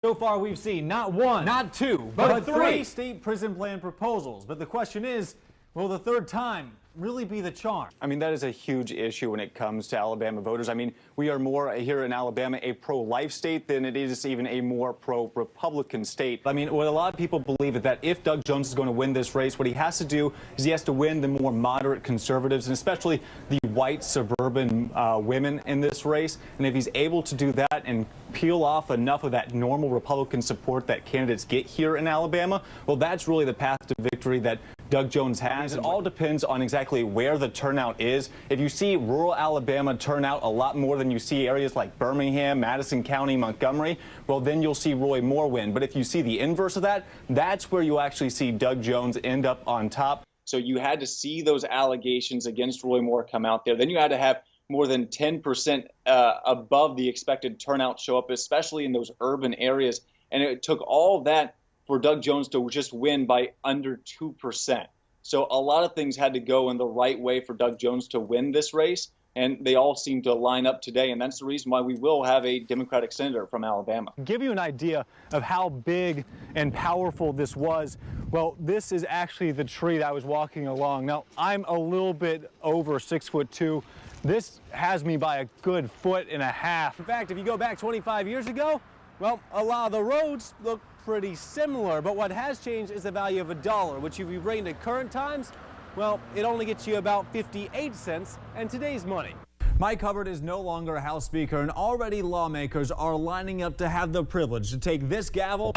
So far, we've seen not one, not two, but three state prison plan proposals. But the question is, will the third time really be the charm? I mean, that is a huge issue when it comes to Alabama voters. I mean, we are more here in Alabama a pro-life state than it is even a more pro-Republican state. I mean, what a lot of people believe is that if Doug Jones is going to win this race, what he has to do is he has to win the more moderate conservatives, and especially the white suburban women in this race. And if he's able to do that and peel off enough of that normal Republican support that candidates get here in Alabama, well, that's really the path to victory that Doug Jones has. It all depends on exactly where the turnout is. If you see rural Alabama turn out a lot more than you see areas like Birmingham, Madison County, Montgomery, well, then you'll see Roy Moore win. But if you see the inverse of that, that's where you actually see Doug Jones end up on top. So you had to see those allegations against Roy Moore come out there. Then you had to have more than 10% above the expected turnout show up, especially in those urban areas. And it took all that for Doug Jones to just win by under 2%. So a lot of things had to go in the right way for Doug Jones to win this race, and they all seem to line up today, and that's the reason why we will have a Democratic senator from Alabama. To give you an idea of how big and powerful this was, well, this is actually the tree that I was walking along. Now, I'm a little bit over 6'2". This has me by a good 1.5 feet. In fact, if you go back 25 years ago, well, a lot of the roads look pretty similar, but what has changed is the value of $1, which if you bring it to current times, well, it only gets you about 58 cents in today's money. Mike Hubbard is no longer a House Speaker, and already lawmakers are lining up to have the privilege to take this gavel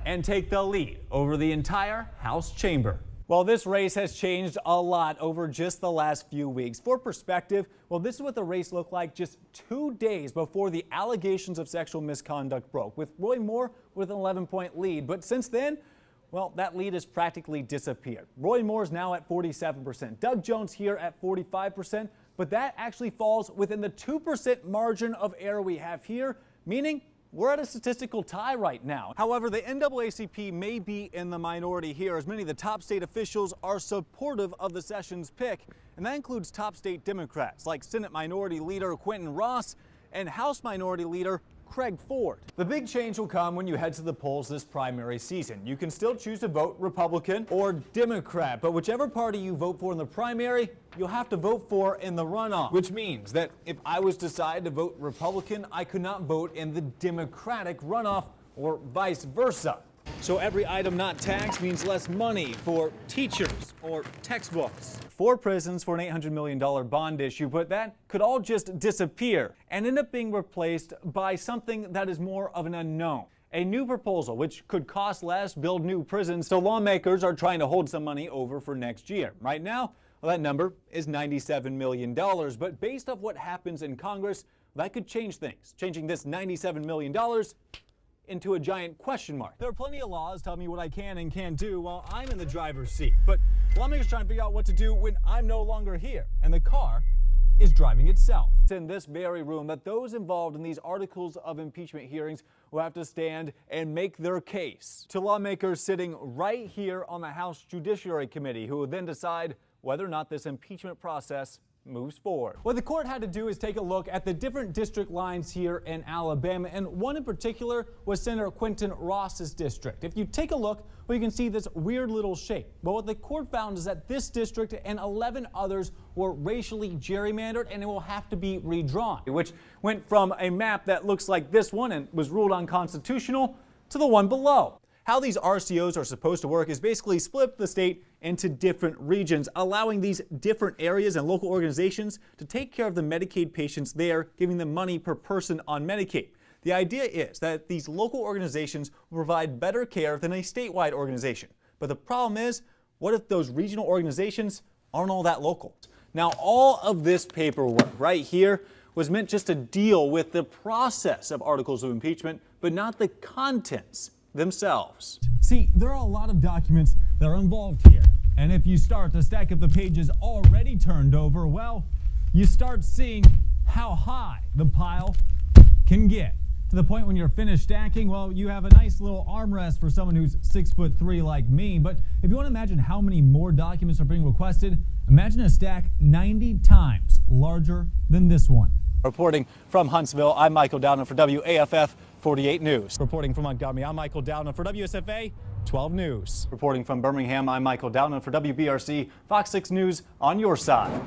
and take the lead over the entire House chamber. Well, this race has changed a lot over just the last few weeks. For perspective, well, this is what the race looked like just 2 days before the allegations of sexual misconduct broke, with Roy Moore with an 11-point lead. But since then, well, that lead has practically disappeared. Roy Moore is now at 47%, Doug Jones here at 45%, but that actually falls within the 2% margin of error we have here, meaning we're at a statistical tie right now. However, the NAACP may be in the minority here, as many of the top state officials are supportive of the Sessions pick, and that includes top state Democrats like Senate Minority Leader Quentin Ross and House Minority Leader Craig Ford. The big change will come when you head to the polls this primary season. You can still choose to vote Republican or Democrat, but whichever party you vote for in the primary, you'll have to vote for in the runoff. Which means that if I was to decide to vote Republican, I could not vote in the Democratic runoff or vice versa. So every item not taxed means less money for teachers or textbooks. 4 prisons for an $800 million bond issue, but that could all just disappear and end up being replaced by something that is more of an unknown. A new proposal which could cost less, build new prisons, so lawmakers are trying to hold some money over for next year. Right now, well, that number is $97 million, but based off what happens in Congress, that could change things, changing this $97 million into a giant question mark. There are plenty of laws telling me what I can and can't do while I'm in the driver's seat, but lawmakers trying to figure out what to do when I'm no longer here and the car is driving itself. It's in this very room that those involved in these articles of impeachment hearings will have to stand and make their case to lawmakers sitting right here on the House Judiciary Committee, who will then decide whether or not this impeachment process moves forward. What the court had to do is take a look at the different district lines here in Alabama, and one in particular was Senator Quentin Ross's district. If you take a look, well, you can see this weird little shape. But what the court found is that this district and 11 others were racially gerrymandered, and it will have to be redrawn, which went from a map that looks like this one and was ruled unconstitutional to the one below. How these RCOs are supposed to work is basically split the state into different regions, allowing these different areas and local organizations to take care of the Medicaid patients there, giving them money per person on Medicaid. The idea is that these local organizations will provide better care than a statewide organization. But the problem is, what if those regional organizations aren't all that local? Now, all of this paperwork right here was meant just to deal with the process of articles of impeachment, but not the contents themselves. See, there are a lot of documents that are involved here, and if you start to stack up the pages already turned over, well, you start seeing how high the pile can get. To the point when you're finished stacking, well, you have a nice little armrest for someone who's 6'3" like me. But if you want to imagine how many more documents are being requested, imagine a stack 90 times larger than this one. Reporting from Huntsville, I'm Michael Doudna for WAFF 48 News. Reporting from Montgomery, I'm Michael Doudna for WSFA 12 News. Reporting from Birmingham, I'm Michael Doudna for WBRC, Fox 6 News on your side.